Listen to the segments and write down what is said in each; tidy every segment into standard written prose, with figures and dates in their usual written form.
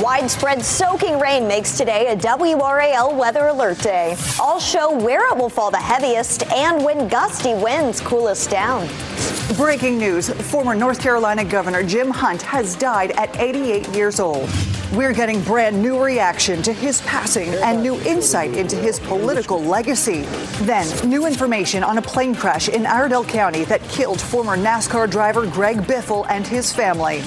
Widespread soaking rain makes today a WRAL weather alert day. I'll show where it will fall the heaviest and when gusty winds cool us down. Breaking news, former North Carolina Governor Jim Hunt has died at 88 years old. We're getting brand new reaction to his passing and new insight into his political legacy. Then, new information on a plane crash in Iredell County that killed former NASCAR driver Greg Biffle and his family.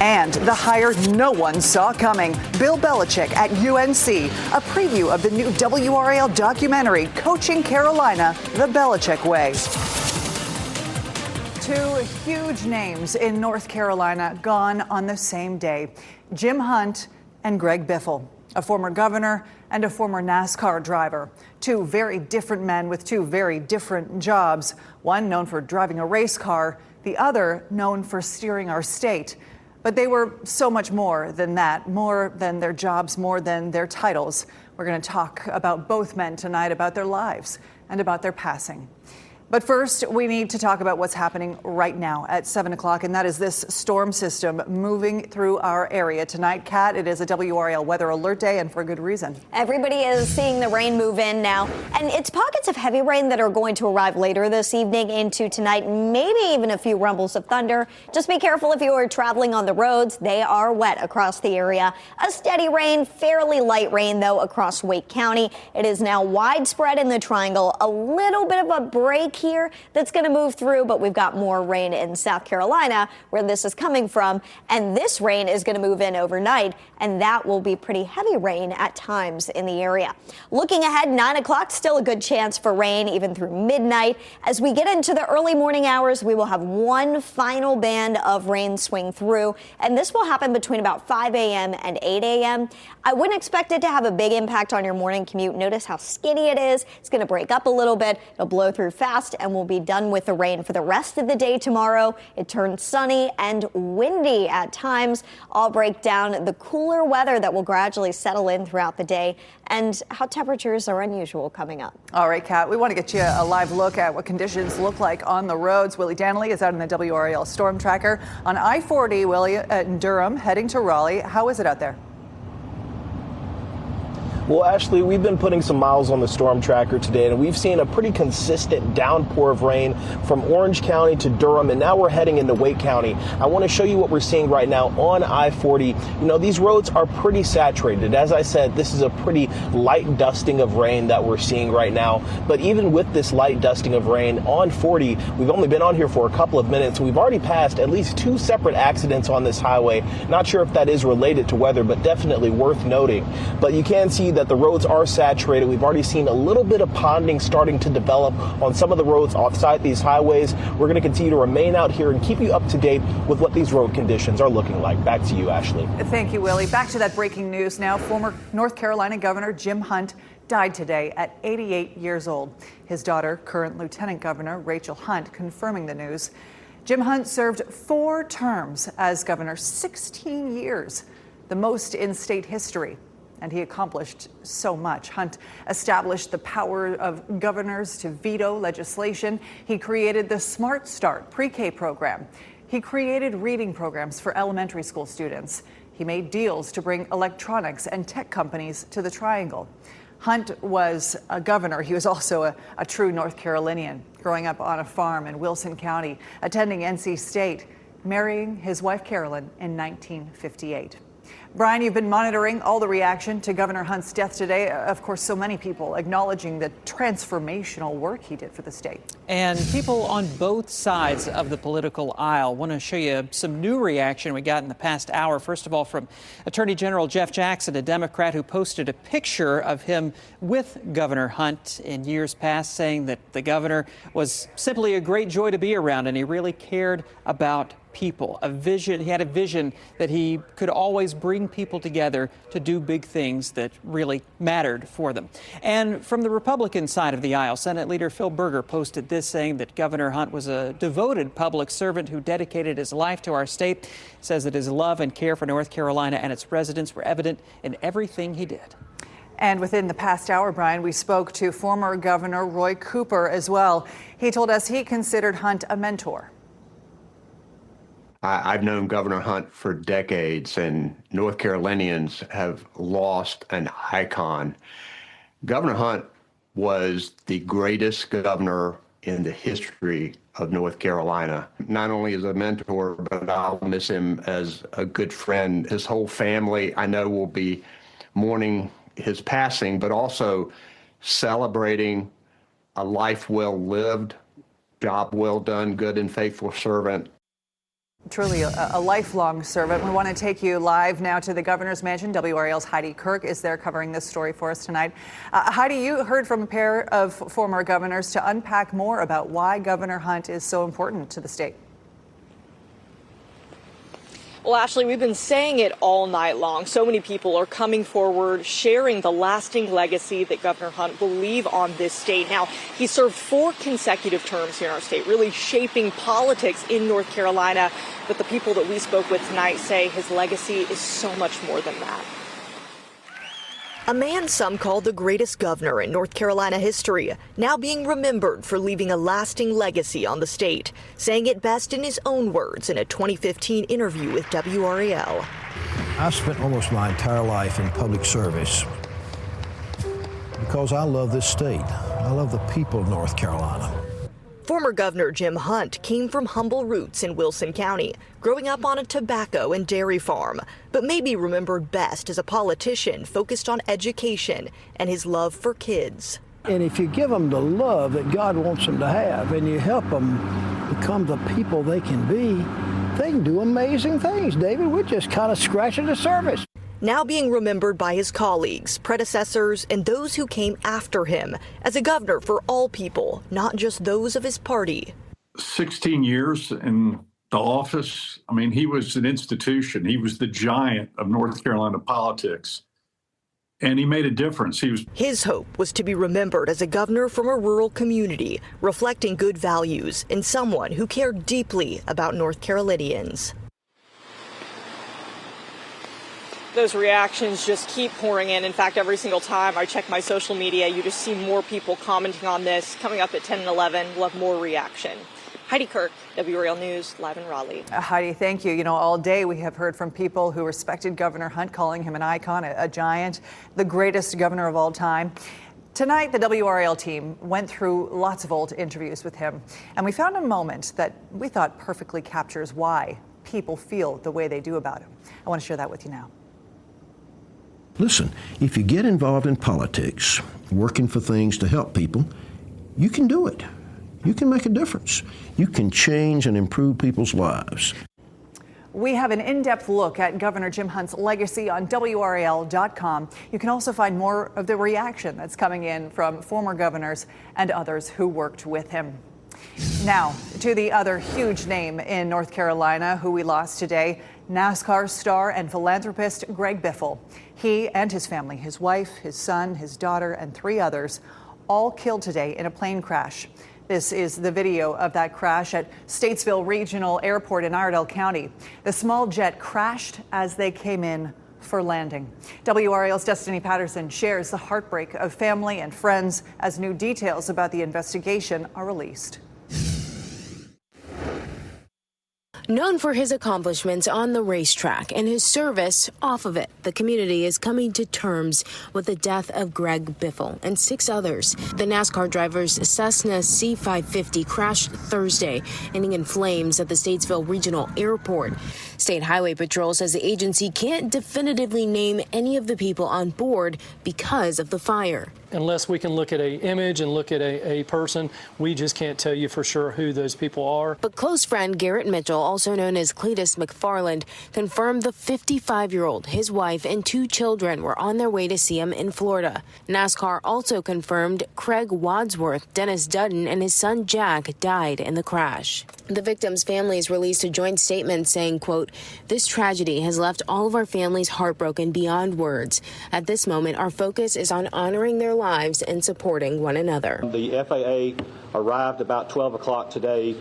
And the hire no one saw coming, Bill Belichick at UNC, a preview of the new WRAL documentary, Coaching Carolina the Belichick Way. Two huge names in North Carolina gone on the same day. Jim Hunt and Greg Biffle, a former governor and a former NASCAR driver. Two very different men with two very different jobs. One known for driving a race car, the other known for steering our state. But they were so much more than that, more than their jobs, more than their titles. We're going to talk about both men tonight, about their lives and about their passing. But first, we need to talk about what's happening right now at 7 o'clock, and that is this storm system moving through our area tonight. Kat, it is a WRAL weather alert day, and for a good reason. Everybody is seeing the rain move in now, and it's pockets of heavy rain that are going to arrive later this evening into tonight, maybe even a few rumbles of thunder. Just be careful if you are traveling on the roads. They are wet across the area. A steady rain, fairly light rain, though, across Wake County. It is now widespread in the Triangle. A little bit of a break here that's going to move through, but we've got more rain in South Carolina where this is coming from, and this rain is going to move in overnight, and that will be pretty heavy rain at times in the area. Looking ahead, 9 o'clock, still a good chance for rain even through midnight. As we get into the early morning hours, we will have one final band of rain swing through, and this will happen between about 5 a.m. and 8 a.m. I wouldn't expect it to have a big impact on your morning commute. Notice how skinny it is. It's going to break up a little bit. It'll blow through fast, and we'll be done with the rain for the rest of the day tomorrow. It turns sunny and windy at times. I'll break down the cooler weather that will gradually settle in throughout the day and how temperatures are unusual coming up. All right, Kat, we want to get you a live look at what conditions look like on the roads. Willie Danley is out in the WRAL storm tracker on I-40, Willie, in Durham, heading to Raleigh. How is it out there? Well, Ashley, we've been putting some miles on the storm tracker today, and we've seen a pretty consistent downpour of rain from Orange County to Durham, and now we're heading into Wake County. I want to show you what we're seeing right now on I-40. You know, these roads are pretty saturated. As I said, this is a pretty light dusting of rain that we're seeing right now. But even with this light dusting of rain on 40, we've only been on here for a couple of minutes. We've already passed at least two separate accidents on this highway. Not sure if that is related to weather, but definitely worth noting. But you can see that the roads are saturated. We've already seen a little bit of ponding starting to develop on some of the roads offside these highways. We're going to continue to remain out here and keep you up to date with what these road conditions are looking like. Back to you, Ashley. Thank you, Willie. Back to that breaking news now. Former North Carolina Governor Jim Hunt died today at 88 years old. His daughter, current Lieutenant Governor Rachel Hunt, confirming the news. Jim Hunt served 4 terms as governor, 16 years, the most in state history. And he accomplished so much. Hunt established the power of governors to veto legislation. He created the Smart Start pre-K program. He created reading programs for elementary school students. He made deals to bring electronics and tech companies to the Triangle. Hunt was a governor. He was also a true North Carolinian, growing up on a farm in Wilson County, attending NC State, marrying his wife Carolyn in 1958. Brian, you've been monitoring all the reaction to Governor Hunt's death today. Of course, so many people acknowledging the transformational work he did for the state. And people on both sides of the political aisle. Want to show you some new reaction we got in the past hour. First of all, from Attorney General Jeff Jackson, a Democrat who posted a picture of him with Governor Hunt in years past, saying that the governor was simply a great joy to be around and he really cared about people. He had a vision that he could always bring people together to do big things that really mattered for them. And from the Republican side of the aisle, Senate Leader Phil Berger posted this, saying that Governor Hunt was a devoted public servant who dedicated his life to our state. Says that his love and care for North Carolina and its residents were evident in everything he did. And within the past hour, Brian, we spoke to former Governor Roy Cooper as well. He told us he considered Hunt a mentor. I've known Governor Hunt for decades, and North Carolinians have lost an icon. Governor Hunt was the greatest governor in the history of North Carolina, not only as a mentor, but I'll miss him as a good friend. His whole family, I know, will be mourning his passing, but also celebrating a life well lived, job well done, good and faithful servant. Truly a lifelong servant. We want to take you live now to the governor's mansion. WRAL's Heidi Kirk is there covering this story for us tonight. Heidi, you heard from a pair of former governors to unpack more about why Governor Hunt is so important to the state. Well, Ashley, we've been saying it all night long. So many people are coming forward, sharing the lasting legacy that Governor Hunt will leave on this state. Now, he served 4 consecutive terms here in our state, really shaping politics in North Carolina. But the people that we spoke with tonight say his legacy is so much more than that. A man some call the greatest governor in North Carolina history, now being remembered for leaving a lasting legacy on the state, saying it best in his own words in a 2015 interview with WRAL. I spent almost my entire life in public service because I love this state. I love the people of North Carolina. Former Governor Jim Hunt came from humble roots in Wilson County, growing up on a tobacco and dairy farm, but may be remembered best as a politician focused on education and his love for kids. And if you give them the love that God wants them to have and you help them become the people they can be, they can do amazing things, David. We're just kind of scratching the surface. Now being remembered by his colleagues, predecessors, and those who came after him as a governor for all people, not just those of his party. 16 years in the office. I mean, he was an institution. He was the giant of North Carolina politics. And he made a difference. His hope was to be remembered as a governor from a rural community, reflecting good values and someone who cared deeply about North Carolinians. Those reactions just keep pouring in. In fact, every single time I check my social media, you just see more people commenting on this. Coming up at 10 and 11, we'll have more reaction. Heidi Kirk, WRAL News, live in Raleigh. Heidi, thank you. You know, all day we have heard from people who respected Governor Hunt, calling him an icon, a giant, the greatest governor of all time. Tonight, the WRAL team went through lots of old interviews with him, and we found a moment that we thought perfectly captures why people feel the way they do about him. I want to share that with you now. Listen, if you get involved in politics, working for things to help people, you can do it. You can make a difference. You can change and improve people's lives. We have an in-depth look at Governor Jim Hunt's legacy on WRAL.com. You can also find more of the reaction that's coming in from former governors and others who worked with him. Now, to the other huge name in North Carolina who we lost today, NASCAR star and philanthropist Greg Biffle. He and his family, his wife, his son, his daughter, and 3 others, all killed today in a plane crash. This is the video of that crash at Statesville Regional Airport in Iredell County. The small jet crashed as they came in for landing. WRAL's Destiny Patterson shares the heartbreak of family and friends as new details about the investigation are released. Known for his accomplishments on the racetrack and his service off of it, the community is coming to terms with the death of Greg Biffle and 6 others. The NASCAR driver's Cessna C550 crashed Thursday, ending in flames at the Statesville Regional Airport. State Highway Patrol says the agency can't definitively name any of the people on board because of the fire. Unless we can look at an image and look at a person, we just can't tell you for sure who those people are. But close friend Garrett Mitchell, also known as Cletus McFarland, confirmed the 55-year-old, his wife, and 2 children were on their way to see him in Florida. NASCAR also confirmed Craig Wadsworth, Dennis Dutton, and his son Jack died in the crash. The victims' families released a joint statement saying, quote, "This tragedy has left all of our families heartbroken beyond words. At this moment, our focus is on honoring their lives and supporting one another." The FAA arrived about 12 o'clock today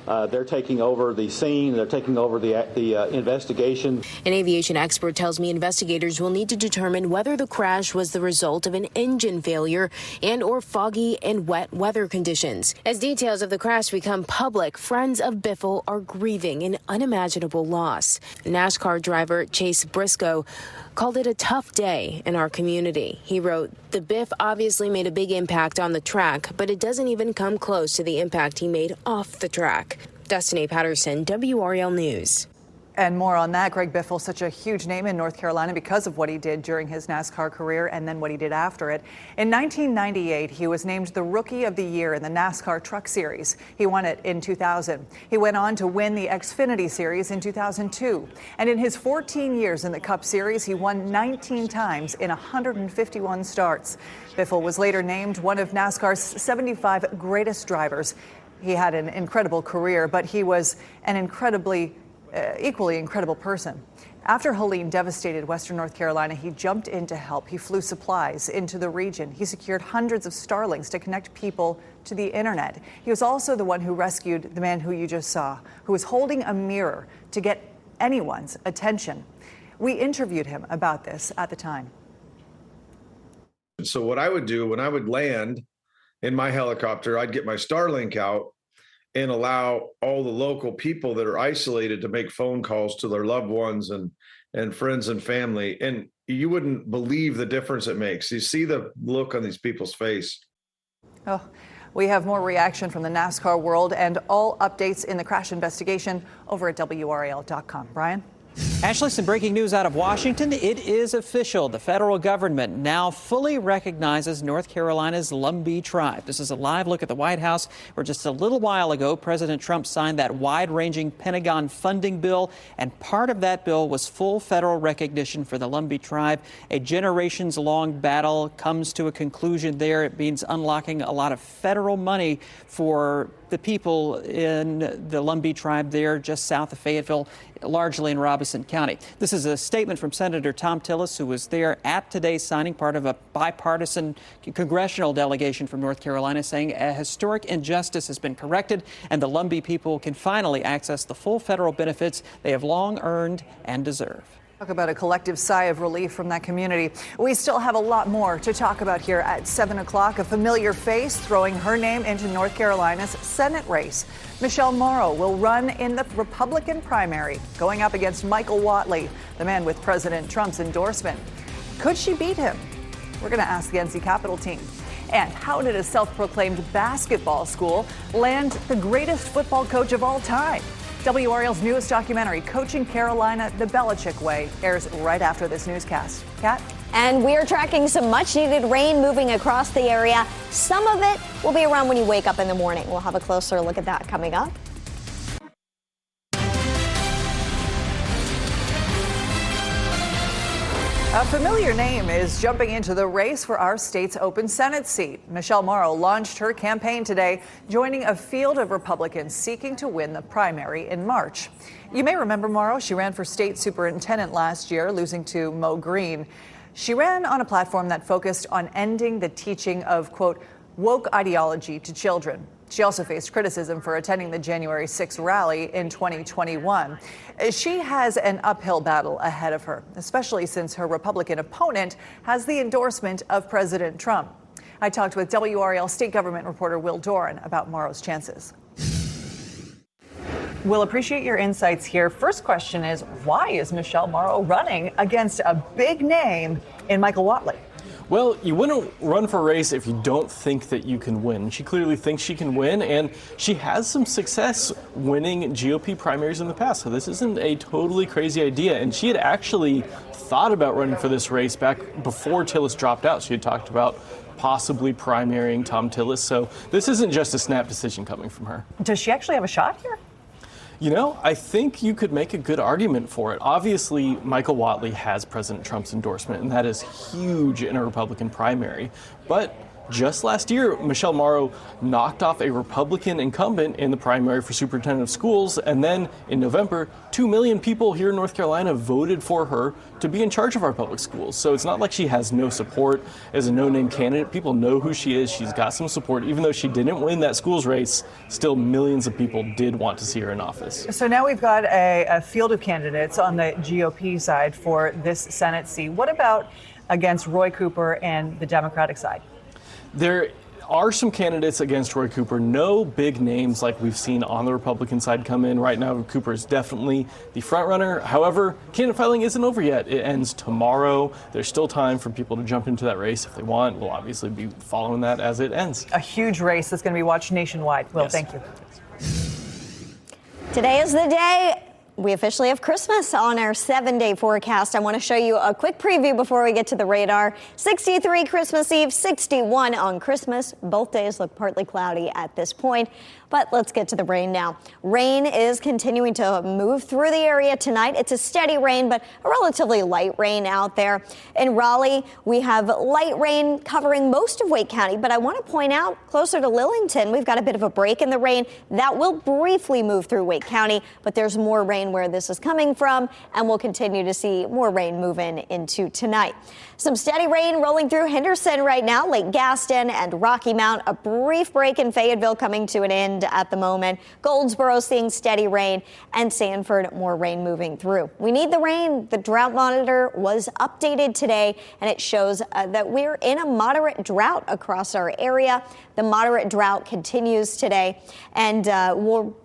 They're taking over the scene. They're taking over the investigation. An aviation expert tells me investigators will need to determine whether the crash was the result of an engine failure and or foggy and wet weather conditions. As details of the crash become public, friends of Biffle are grieving an unimaginable loss. NASCAR driver Chase Briscoe called it a tough day in our community. He wrote, "The Biff obviously made a big impact on the track, but it doesn't even come close to the impact he made off the track." Destiny Patterson, WRAL News. And more on that. Greg Biffle, such a huge name in North Carolina because of what he did during his NASCAR career and then what he did after it. In 1998, he was named the Rookie of the Year in the NASCAR Truck Series. He won it in 2000. He went on to win the Xfinity Series in 2002. And in his 14 years in the Cup Series, he won 19 times in 151 starts. Biffle was later named one of NASCAR's 75 greatest drivers. He had an incredible career, but he was an equally incredible person. After Helene devastated Western North Carolina, he jumped in to help. He flew supplies into the region. He secured hundreds of Starlinks to connect people to the internet. He was also the one who rescued the man who you just saw, who was holding a mirror to get anyone's attention. We interviewed him about this at the time. So what I would do when I would land in my helicopter, I'd get my Starlink out and allow all the local people that are isolated to make phone calls to their loved ones and friends and family. And you wouldn't believe the difference it makes. You see the look on these people's face. Oh, we have more reaction from the NASCAR world and all updates in the crash investigation over at WRAL.com. Brian? Ashley, some breaking news out of Washington. It is official. The federal government now fully recognizes North Carolina's Lumbee tribe. This is a live look at the White House, where just a little while ago, President Trump signed that wide-ranging Pentagon funding bill, and part of that bill was full federal recognition for the Lumbee tribe. A generations-long battle comes to a conclusion there. It means unlocking a lot of federal money for the people in the Lumbee tribe there just south of Fayetteville, largely in Robeson County. This is a statement from Senator Tom Tillis, who was there at today's signing, part of a bipartisan congressional delegation from North Carolina, saying a historic injustice has been corrected and the Lumbee people can finally access the full federal benefits they have long earned and deserve. Talk about a collective sigh of relief from that community. We still have a lot more to talk about here at 7 o'clock. A familiar face throwing her name into North Carolina's Senate race. Michelle Morrow will run in the Republican primary, going up against Michael Whatley, the man with President Trump's endorsement. Could she beat him? We're going to ask the NC Capitol team. And how did a self-proclaimed basketball school land the greatest football coach of all time? WRAL's newest documentary, Coaching Carolina the Belichick Way, airs right after this newscast. Kat? And we're tracking some much-needed rain moving across the area. Some of it will be around when you wake up in the morning. We'll have a closer look at that coming up. A familiar name is jumping into the race for our state's open Senate seat. Michelle Morrow launched her campaign today, joining a field of Republicans seeking to win the primary in March. You may remember Morrow. She ran for state superintendent last year, losing to Mo Green. She ran on a platform that focused on ending the teaching of, quote, woke ideology to children. She also faced criticism for attending the January 6th rally in 2021. She has an uphill battle ahead of her, especially since her Republican opponent has the endorsement of President Trump. I talked with WRAL state government reporter Will Doran about Morrow's chances. Will, appreciate your insights here. First question is, why is Michelle Morrow running against a big name in Michael Whatley? Well, you wouldn't run for a race if you don't think that you can win. She clearly thinks she can win, and she has some success winning GOP primaries in the past. So this isn't a totally crazy idea. And she had actually thought about running for this race back before Tillis dropped out. She had talked about possibly primarying Tom Tillis. So this isn't just a snap decision coming from her. Does she actually have a shot here? You know, I think you could make a good argument for it. Obviously, Michael Whatley has President Trump's endorsement, and that is huge in a Republican primary. But Just last year, Michelle Morrow knocked off a Republican incumbent in the primary for superintendent of schools. And then in November, 2 million people here in North Carolina voted for her to be in charge of our public schools. So it's not like she has no support as a no-name candidate. People know who she is. She's got some support. Even though she didn't win that schools race, still millions of people did want to see her in office. So now we've got a field of candidates on the GOP side for this Senate seat. What about against Roy Cooper and the Democratic side? There are some candidates against Roy Cooper. No big names like we've seen on the Republican side come in. Right now, Cooper is definitely the front runner. However, candidate filing isn't over yet. It ends tomorrow. There's still time for people to jump into that race if they want. We'll obviously be following that as it ends. A huge race that's going to be watched nationwide. Will, Yes. Thank you. Today is the day we officially have Christmas on our 7-day forecast. I want to show you a quick preview before we get to the radar. 63 Christmas Eve, 61 on Christmas. Both days look partly cloudy at this point. But let's get to the rain now. Rain is continuing to move through the area tonight. It's a steady rain, but a relatively light rain out there. In Raleigh, we have light rain covering most of Wake County, but I want to point out closer to Lillington, we've got a bit of a break in the rain. That will briefly move through Wake County, but there's more rain where this is coming from, and we'll continue to see more rain move into tonight. Some steady rain rolling through Henderson right now, Lake Gaston and Rocky Mount. A brief break in Fayetteville coming to an end at the moment. Goldsboro seeing steady rain, and Sanford more rain moving through. We need the rain. The drought monitor was updated today, and it shows that we're in a moderate drought across our area. The moderate drought continues today, and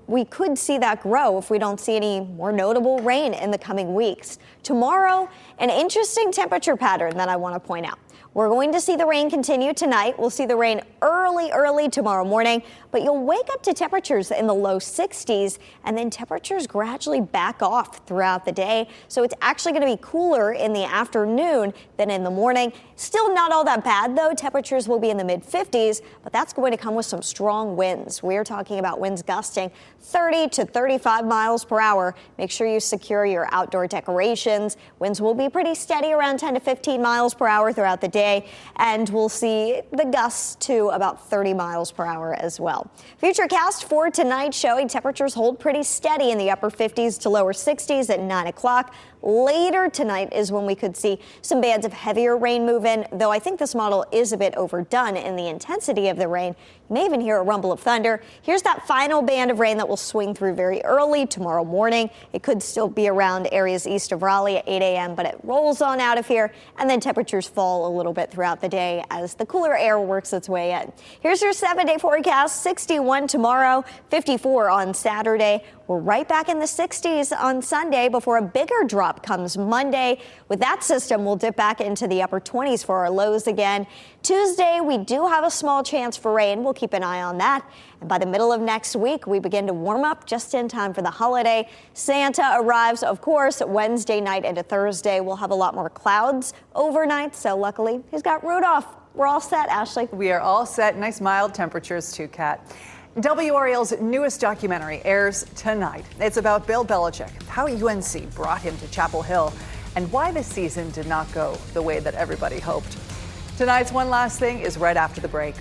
we could see that grow if we don't see any more notable rain in the coming weeks. Tomorrow, an interesting temperature pattern that I want to point out. We're going to see the rain continue tonight. We'll see the rain early tomorrow morning, but you'll wake up to temperatures in the low 60s, and then temperatures gradually back off throughout the day. So it's actually going to be cooler in the afternoon than in the morning. Still not all that bad, though. Temperatures will be in the mid 50s, but that's going to come with some strong winds. We're talking about winds gusting 30 to 35 miles per hour. Make sure you secure your outdoor decorations. Winds will be pretty steady around 10 to 15 miles per hour throughout the day, and we'll see the gusts to about 30 miles per hour as well. Futurecast for tonight showing temperatures hold pretty steady in the upper 50s to lower 60s at 9 o'clock. Later tonight is when we could see some bands of heavier rain move in, though I think this model is a bit overdone in the intensity of the rain. You may even hear a rumble of thunder. Here's that final band of rain that will swing through very early tomorrow morning. It could still be around areas east of Raleigh at 8 a.m., but it rolls on out of here, and then temperatures fall a little bit throughout the day as the cooler air works its way in. Here's your 7-day forecast. 61 tomorrow, 54 on Saturday. We're right back in the 60s on Sunday before a bigger drop comes Monday. With that system, we'll dip back into the upper 20s for our lows again. Tuesday, we do have a small chance for rain. We'll keep an eye on that. And by the middle of next week, we begin to warm up just in time for the holiday. Santa arrives, of course, Wednesday night into Thursday. We'll have a lot more clouds overnight, so luckily, he's got Rudolph. We're all set, Ashley. We are all set. Nice mild temperatures too, Kat. WRAL's newest documentary airs tonight. It's about Bill Belichick, how UNC brought him to Chapel Hill, and why the season did not go the way that everybody hoped. Tonight's One Last Thing is right after the break.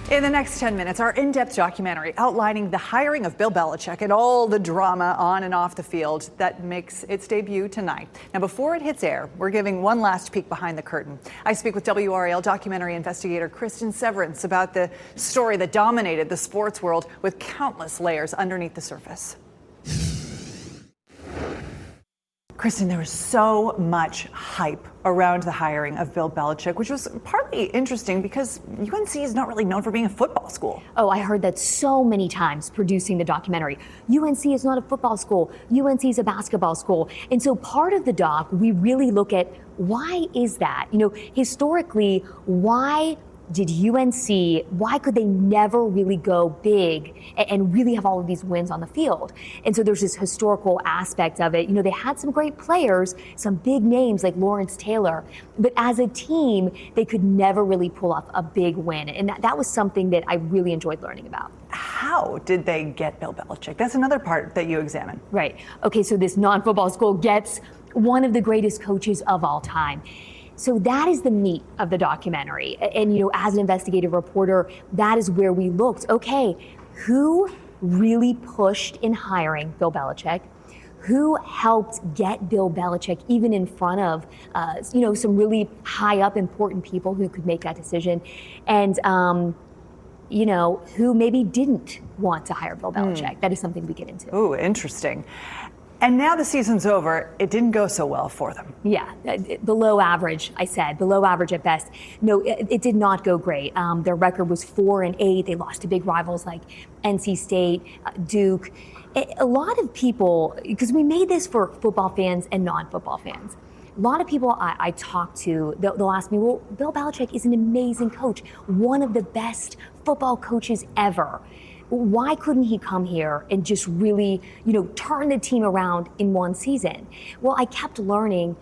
In the next 10 minutes, our in-depth documentary outlining the hiring of Bill Belichick and all the drama on and off the field that makes its debut tonight. Now, before it hits air, we're giving one last peek behind the curtain. I speak with WRAL documentary investigator Kristen Severance about the story that dominated the sports world with countless layers underneath the surface. Kristen, there was so much hype around the hiring of Bill Belichick, which was partly interesting because UNC is not really known for being a football school. Oh, I heard that so many times producing the documentary. UNC is not a football school. UNC is a basketball school. And so part of the doc, we really look at why is that? You know, historically, why did UNC, why could they never really go big and really have all of these wins on the field? And so there's this historical aspect of it. You know, they had some great players, some big names like Lawrence Taylor, but as a team, they could never really pull off a big win. And that was something that I really enjoyed learning about. How did they get Bill Belichick? That's another part that you examine. Right. Okay, so this non-football school gets one of the greatest coaches of all time. So that is the meat of the documentary. And, you know, as an investigative reporter, that is where we looked. Okay, who really pushed in hiring Bill Belichick? Who helped get Bill Belichick even in front of, you know, some really high up important people who could make that decision? And, you know, who maybe didn't want to hire Bill Belichick? That is something we get into. Ooh, interesting. And now the season's over. It didn't go so well for them. Yeah, below average, I said, below average at best. No, it did not go great. Their record was 4-8. They lost to big rivals like NC State, Duke. A lot of people, because we made this for football fans and non-football fans. A lot of people I talk to, they'll ask me, well, Bill Belichick is an amazing coach, one of the best football coaches ever. Why couldn't he come here and just really, you know, turn the team around in one season? Well, I kept learning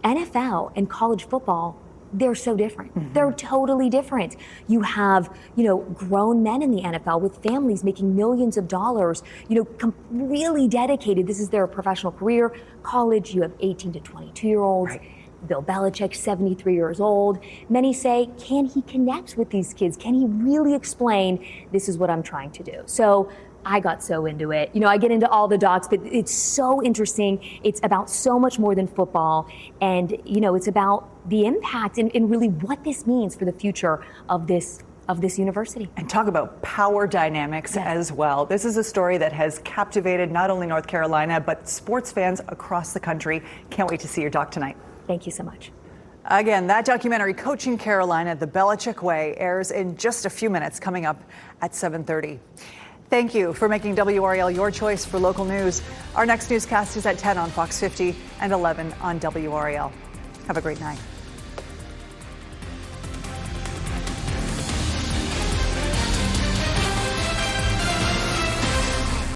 NFL and college football, they're so different. Mm-hmm. They're totally different. You have, you know, grown men in the NFL with families making millions of dollars, you know, really dedicated. This is their professional career. College, you have 18 to 22-year-olds. Right. Bill Belichick, 73 years old. Many say, can he connect with these kids? Can he really explain, this is what I'm trying to do? So I got so into it. You know, I get into all the docs, but it's so interesting. It's about so much more than football. And, you know, it's about the impact and really what this means for the future of this university. And talk about power dynamics as well. This is a story that has captivated not only North Carolina, but sports fans across the country. Can't wait to see your doc tonight. Thank you so much. Again, that documentary, Coaching Carolina, The Belichick Way, airs in just a few minutes, coming up at 7:30. Thank you for making WRAL your choice for local news. Our next newscast is at 10 on Fox 50 and 11 on WRAL. Have a great night.